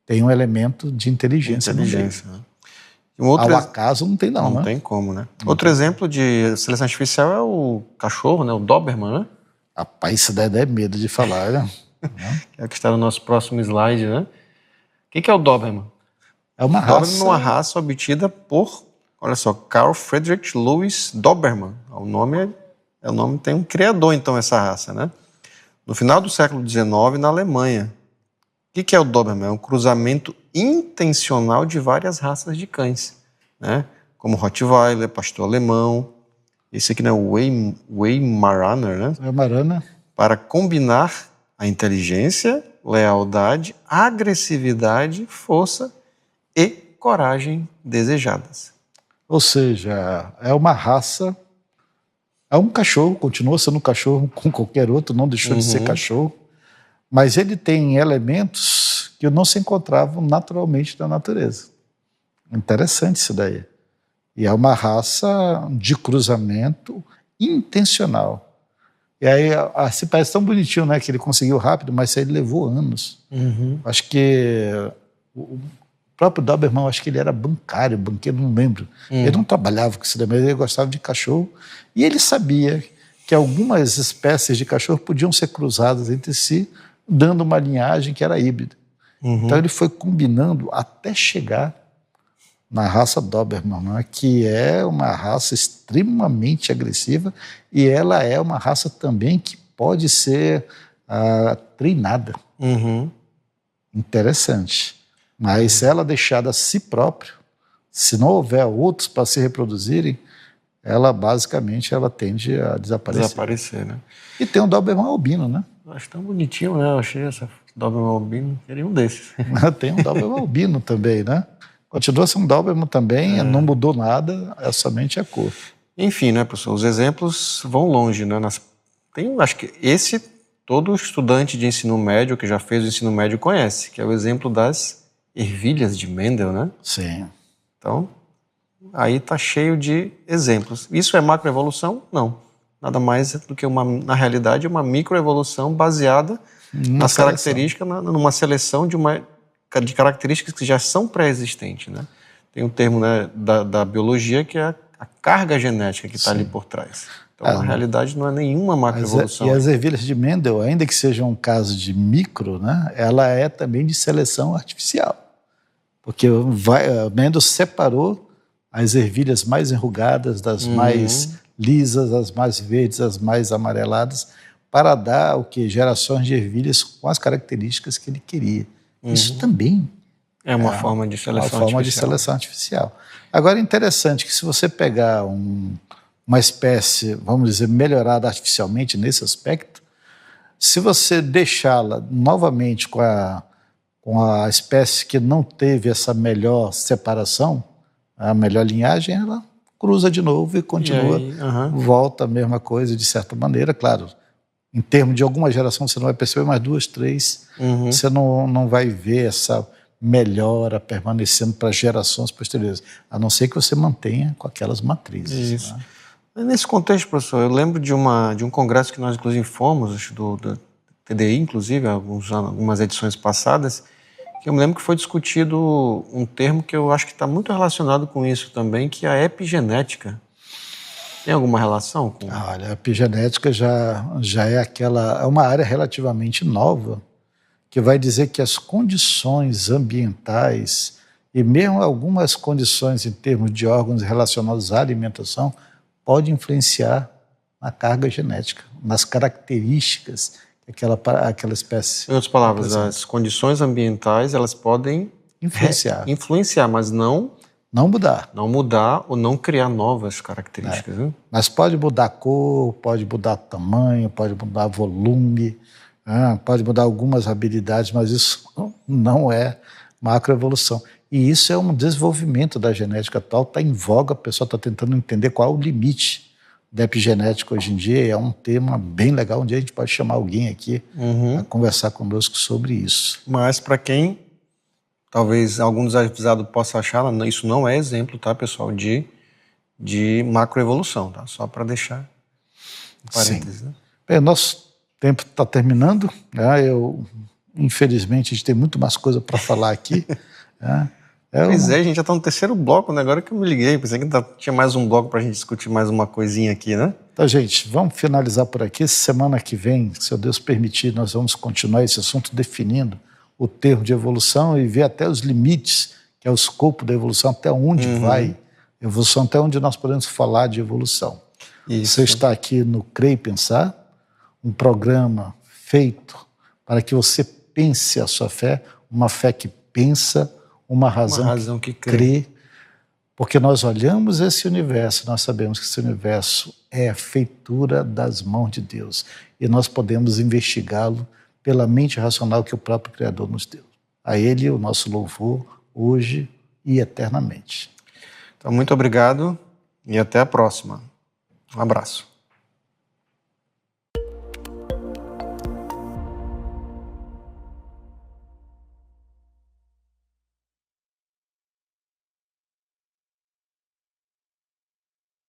tem um elemento de inteligência no meio. Ao acaso não tem não, né? Não tem como, né? Outro exemplo de seleção artificial é o cachorro, né? O Doberman, né? Rapaz, isso daí dá medo de falar, né? Que é o que está no nosso próximo slide, né? O que é o Doberman? É uma raça... Doberman é uma raça obtida por, olha só, Carl Friedrich Louis Doberman. O nome tem um criador, então, essa raça, né? No final do século XIX, na Alemanha. O que é o Doberman? É um cruzamento intencional de várias raças de cães, né? Como Rottweiler, pastor alemão. Esse aqui, né, o Weimaraner, né? Weimaraner. Para combinar a inteligência, lealdade, agressividade, força e coragem desejadas. Ou seja, é uma raça, é um cachorro, continua sendo um cachorro com qualquer outro, não deixou de ser cachorro, mas ele tem elementos que não se encontravam naturalmente na natureza. Interessante isso daí. E é uma raça de cruzamento intencional. E aí, assim, parece tão bonitinho, né, que ele conseguiu rápido, mas isso aí levou anos. Acho que o próprio Doberman, acho que ele era banqueiro, não lembro. Ele não trabalhava com isso, mas ele gostava de cachorro. E ele sabia que algumas espécies de cachorro podiam ser cruzadas entre si, dando uma linhagem que era híbrida. Então ele foi combinando até chegar na raça Doberman, né, que é uma raça extremamente agressiva e ela é uma raça também que pode ser treinada. Interessante. Mas se ela deixada a si própria, se não houver outros para se reproduzirem, ela basicamente tende a desaparecer. Né? E tem um Doberman albino, né? Eu acho tão bonitinho, né? Eu achei essa Doberman albino, queria um desses. Tem um Doberman albino também, né? Continua sendo Doberman também, não mudou nada, é somente a cor. Enfim, né, professor, os exemplos vão longe, né? Acho que esse todo estudante de ensino médio que já fez o ensino médio conhece, que é o exemplo das ervilhas de Mendel, né? Sim. Então, aí está cheio de exemplos. Isso é macroevolução? Não. Nada mais do que, na realidade, uma microevolução baseada nas características, numa seleção de características que já são pré-existentes, né? Tem um termo, né, da biologia que é a carga genética que está ali por trás. Então, na realidade, não é nenhuma macroevolução. E as ervilhas de Mendel, ainda que seja um caso de micro, né, ela é também de seleção artificial. Porque Mendel separou as ervilhas mais enrugadas das mais lisas, as mais verdes, as mais amareladas, para dar gerações de ervilhas com as características que ele queria. Isso também é uma forma de seleção artificial. Agora, é interessante que se você pegar uma espécie, vamos dizer, melhorada artificialmente nesse aspecto, se você deixá-la novamente com a espécie que não teve essa melhor separação, a melhor linhagem, ela cruza de novo e continua, volta a mesma coisa de certa maneira, claro. Em termos de alguma geração você não vai perceber, mas 2, 3, você não vai ver essa melhora permanecendo para gerações posteriores, a não ser que você mantenha com aquelas matrizes. Isso. Né? Nesse contexto, professor, eu lembro de um congresso que nós, inclusive, fomos, do TDI, inclusive, algumas edições passadas, que eu me lembro que foi discutido um termo que eu acho que está muito relacionado com isso também, que é a epigenética. Tem alguma relação com... Olha, a epigenética já é uma área relativamente nova, que vai dizer que as condições ambientais e mesmo algumas condições em termos de órgãos relacionados à alimentação podem influenciar na carga genética, nas características que aquela espécie... Em outras palavras, as condições ambientais, elas podem influenciar, mas não mudar. Não mudar ou não criar novas características. Né? Mas pode mudar a cor, pode mudar tamanho, pode mudar volume, pode mudar algumas habilidades, mas isso não é macroevolução. E isso é um desenvolvimento da genética atual, está em voga, o pessoal está tentando entender qual é o limite da epigenética hoje em dia, é um tema bem legal, um dia a gente pode chamar alguém aqui para conversar conosco sobre isso. Mas para quem, talvez algum desavisado possa achar, isso não é exemplo, tá, pessoal, de macroevolução, tá? Só para deixar um parênteses. Né? Bem, nosso tempo está terminando, né? Infelizmente, a gente tem muito mais coisa para falar aqui. Né? Pois é, a gente já está no terceiro bloco, né? Agora que eu me liguei, pensei que tinha mais um bloco para a gente discutir mais uma coisinha aqui, né? Então, gente, vamos finalizar por aqui. Semana que vem, se o Deus permitir, nós vamos continuar esse assunto definindo o termo de evolução e ver até os limites, que é o escopo da evolução, até onde vai a evolução, até onde nós podemos falar de evolução. Isso. Você está aqui no CREI Pensar, um programa feito para que você pense a sua fé, uma fé que pensa, uma razão que crê, porque nós olhamos esse universo, nós sabemos que esse universo é a feitura das mãos de Deus e nós podemos investigá-lo pela mente racional que o próprio Criador nos deu. A Ele o nosso louvor hoje e eternamente. Então, muito obrigado e até a próxima. Um abraço.